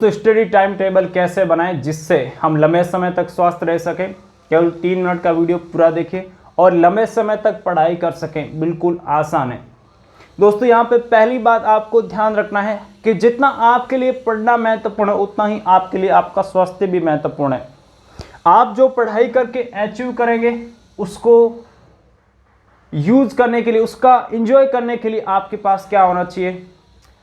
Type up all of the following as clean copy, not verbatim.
तो study time table कैसे बनाएं जिससे हम लंबे समय तक स्वस्थ रह सकें। केवल 3 मिनट का वीडियो पूरा देखें और लंबे समय तक पढ़ाई कर सकें। बिल्कुल आसान है दोस्तों। यहाँ पे पहली बात आपको ध्यान रखना है कि जितना आपके लिए पढ़ना महत्वपूर्ण है उतना ही आपके लिए आपका स्वास्थ्य भी महत्वपूर्ण है। आप जो पढ़ाई करके अचीव करेंगे उसको यूज करने के लिए, उसका एंजॉय करने के लिए आपके पास क्या होना चाहिए?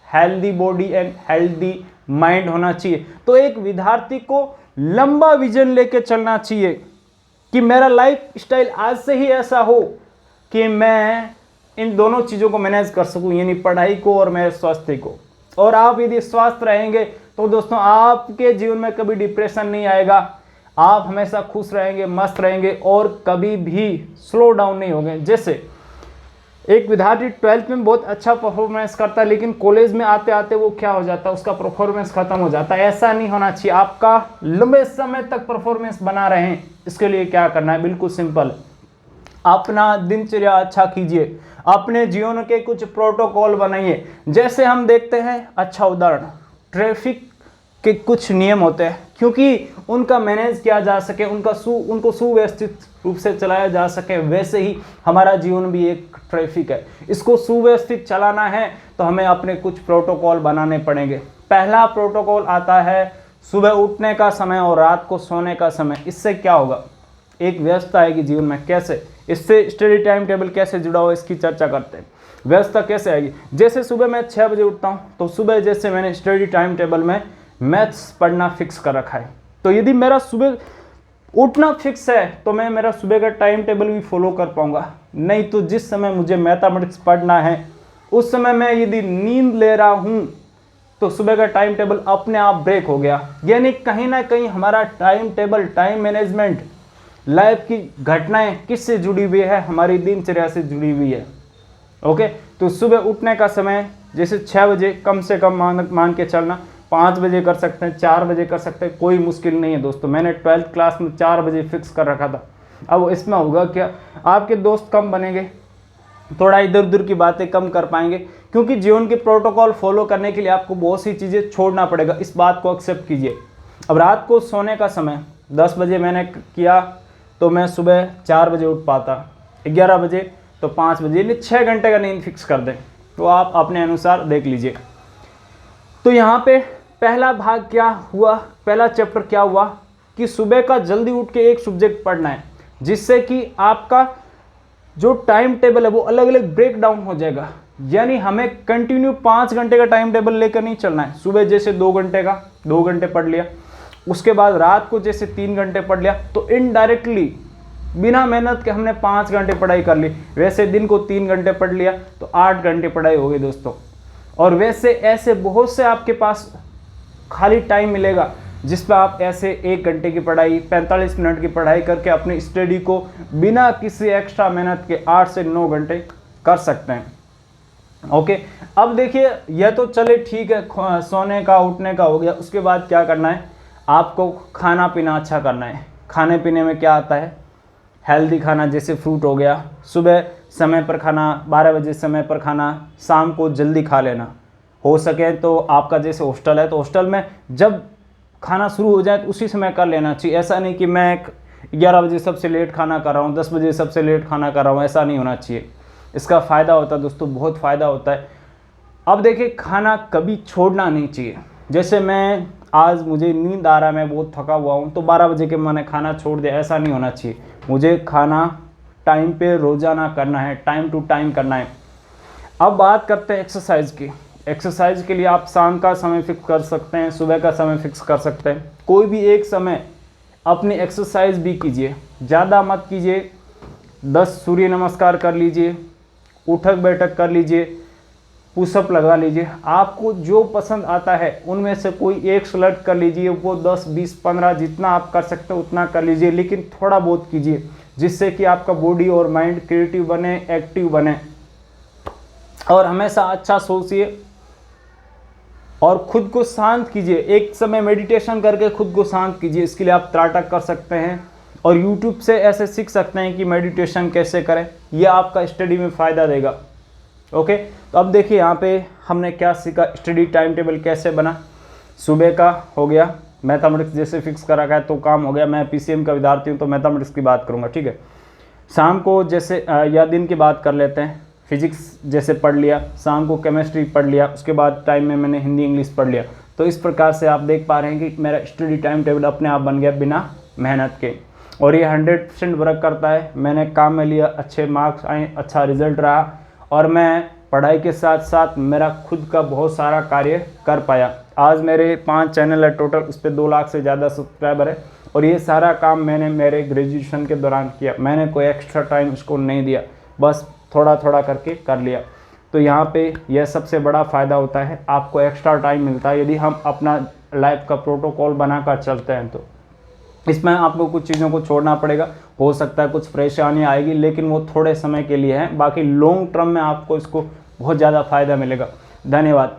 Healthy body and healthy mind होना चाहिए। तो एक विद्यार्थी को लंबा विजन लेके चलना चाहिए कि मेरा लाइफ स्टाइल आज से ही ऐसा हो कि मैं इन दोनों चीज़ों को मैनेज कर सकूं, यानी पढ़ाई को और मेरे स्वास्थ्य को। और आप यदि स्वस्थ रहेंगे तो दोस्तों आपके जीवन में कभी डिप्रेशन नहीं आएगा। आप हमेशा खुश रहेंगे, मस्त रहेंगे और कभी भी स्लो डाउन नहीं होंगे। जैसे एक विद्यार्थी 12th में बहुत अच्छा परफॉर्मेंस करता है लेकिन कॉलेज में आते आते वो क्या हो जाता है, उसका परफॉर्मेंस खत्म हो जाता है। ऐसा नहीं होना चाहिए। आपका लंबे समय तक परफॉर्मेंस बना रहें, इसके लिए क्या करना है? बिल्कुल सिंपल, अपना दिनचर्या अच्छा कीजिए, अपने जीवन के कुछ प्रोटोकॉल बनाइए। जैसे हम देखते हैं, अच्छा उदाहरण, ट्रैफिक के कुछ नियम होते हैं, क्योंकि उनका मैनेज किया जा सके, उनको सुव्यवस्थित रूप से चलाया जा सके, वैसे ही हमारा जीवन भी एक ट्रैफिक है। इसको सुव्यवस्थित चलाना है तो हमें अपने कुछ प्रोटोकॉल बनाने पड़ेंगे। पहला प्रोटोकॉल आता है सुबह उठने का समय और रात को सोने का समय। इससे क्या होगा? एक व्यवस्था आएगी जीवन में। कैसे? इससे स्टडी टाइम टेबल कैसे जुड़ा हुआ, इसकी चर्चा करते हैं। व्यवस्था कैसे आएगी? जैसे सुबह मैं 6 बजे उठता हूँ तो सुबह जैसे मैंने स्टडी टाइम टेबल में मैथ्स पढ़ना फिक्स कर रखा है, तो यदि मेरा सुबह उठना फिक्स है तो मैं मेरा सुबह का टाइम टेबल भी फॉलो कर पाऊंगा। नहीं तो जिस समय मुझे मैथमेटिक्स पढ़ना है उस समय मैं यदि नींद ले रहा हूं तो सुबह का टाइम टेबल अपने आप ब्रेक हो गया। यानी कहीं ना कहीं हमारा time table, time management, life की घटनाएं किससे जुड़ी हुई है? हमारी दिनचर्या से जुड़ी हुई है। ओके, तो सुबह उठने का समय जैसे 6 बजे कम से कम मान के चलना, 5 बजे कर सकते हैं, 4 बजे कर सकते हैं, कोई मुश्किल नहीं है दोस्तों। मैंने 12th क्लास में 4 बजे फिक्स कर रखा था। अब इसमें होगा क्या? आपके दोस्त कम बनेंगे, थोड़ा इधर उधर की बातें कम कर पाएंगे, क्योंकि जीवन के प्रोटोकॉल फॉलो करने के लिए आपको बहुत सी चीज़ें छोड़ना पड़ेगा। इस बात को एक्सेप्ट कीजिए। अब रात को सोने का समय 10 बजे मैंने किया तो मैं सुबह 4 बजे उठ पाता, 11 बजे तो 5 बजे, यानी 6 घंटे का नींद फिक्स कर दें। तो आप अपने अनुसार देख लीजिए। तो यहाँ पे पहला भाग क्या हुआ, पहला चैप्टर क्या हुआ कि सुबह का जल्दी उठ के एक सब्जेक्ट पढ़ना है, जिससे कि आपका जो टाइम टेबल है वो अलग अलग ब्रेक डाउन हो जाएगा। यानी हमें कंटिन्यू 5 घंटे का टाइम टेबल लेकर नहीं चलना है। सुबह जैसे 2 घंटे का 2 घंटे पढ़ लिया, उसके बाद रात को जैसे 3 घंटे पढ़ लिया, तो इनडायरेक्टली बिना मेहनत के हमने 5 घंटे पढ़ाई कर ली। वैसे दिन को 3 घंटे पढ़ लिया तो 8 घंटे पढ़ाई हो गई दोस्तों। और वैसे ऐसे बहुत से आपके पास खाली टाइम मिलेगा जिस पर आप ऐसे 1 घंटे की पढ़ाई, 45 मिनट की पढ़ाई करके अपनी स्टडी को बिना किसी एक्स्ट्रा मेहनत के 8 से 9 घंटे कर सकते हैं। ओके, अब देखिए, यह तो चले ठीक है, सोने का उठने का हो गया। उसके बाद क्या करना है? आपको खाना पीना अच्छा करना है। खाने पीने में क्या आता है? हेल्दी खाना, जैसे फ्रूट हो गया, सुबह समय पर खाना, 12 बजे समय पर खाना, शाम को जल्दी खा लेना। हो सके तो आपका जैसे हॉस्टल है तो हॉस्टल में जब खाना शुरू हो जाए तो उसी समय कर लेना चाहिए। ऐसा नहीं कि मैं 11 बजे सबसे लेट खाना कर रहा हूँ, 10 बजे सबसे लेट खाना कर रहा हूँ, ऐसा नहीं होना चाहिए। इसका फ़ायदा होता है दोस्तों, बहुत फ़ायदा होता है। अब देखिए, खाना कभी छोड़ना नहीं चाहिए। जैसे मैं आज मुझे नींद आ रहा है, मैं बहुत थका हुआ हूँ, तो 12 बजे के मैंने खाना छोड़ दिया, ऐसा नहीं होना चाहिए। मुझे खाना टाइम पे रोज़ाना करना है, टाइम टू टाइम करना है। अब बात करते हैं एक्सरसाइज की। एक्सरसाइज के लिए आप शाम का समय फिक्स कर सकते हैं, सुबह का समय फिक्स कर सकते हैं। कोई भी एक समय अपनी एक्सरसाइज भी कीजिए, ज़्यादा मत कीजिए। 10 सूर्य नमस्कार कर लीजिए, उठक बैठक कर लीजिए, पुशअप लगा लीजिए। आपको जो पसंद आता है उनमें से कोई एक सेलेक्ट कर लीजिए। वो 10, 20, 15 जितना आप कर सकते हैं उतना कर लीजिए, लेकिन थोड़ा बहुत कीजिए, जिससे कि आपका बॉडी और माइंड क्रिएटिव बने, एक्टिव बने। और हमेशा अच्छा सोचिए और खुद को शांत कीजिए। एक समय मेडिटेशन करके खुद को शांत कीजिए। इसके लिए आप त्राटक कर सकते हैं और यूट्यूब से ऐसे सीख सकते हैं कि मेडिटेशन कैसे करें। यह आपका स्टडी में फ़ायदा देगा। ओके, तो अब देखिए यहाँ पे हमने क्या सीखा, स्टडी टाइम टेबल कैसे बना। सुबह का हो गया, मैथमेटिक्स जैसे फिक्स कर रखा है तो काम हो गया। मैं पीसीएम का विद्यार्थी हूँ तो मैथमेटिक्स की बात करूँगा, ठीक है। शाम को जैसे या दिन की बात कर लेते हैं, फिजिक्स जैसे पढ़ लिया, शाम को केमिस्ट्री पढ़ लिया, उसके बाद टाइम में मैंने हिंदी इंग्लिश पढ़ लिया। तो इस प्रकार से आप देख पा रहे हैं कि मेरा स्टडी टाइम टेबल अपने आप बन गया बिना मेहनत के, और ये 100% वर्क करता है। मैंने काम में लिया, अच्छे मार्क्स आए, अच्छा रिजल्ट रहा, और मैं पढ़ाई के साथ साथ मेरा खुद का बहुत सारा कार्य कर पाया। आज मेरे 5 चैनल है टोटल, उस पर 2 लाख से ज़्यादा सब्सक्राइबर है, और ये सारा काम मैंने मेरे ग्रेजुएशन के दौरान किया। मैंने कोई एक्स्ट्रा टाइम इसको नहीं दिया, बस थोड़ा थोड़ा करके कर लिया। तो यहाँ पे यह सबसे बड़ा फ़ायदा होता है, आपको एक्स्ट्रा टाइम मिलता है यदि हम अपना लाइफ का प्रोटोकॉल बनाकर चलते हैं। तो इसमें आपको कुछ चीज़ों को छोड़ना पड़ेगा, हो सकता है कुछ परेशानी आएगी, लेकिन वो थोड़े समय के लिए है, बाकी लॉन्ग टर्म में आपको इसको बहुत ज़्यादा फ़ायदा मिलेगा। धन्यवाद।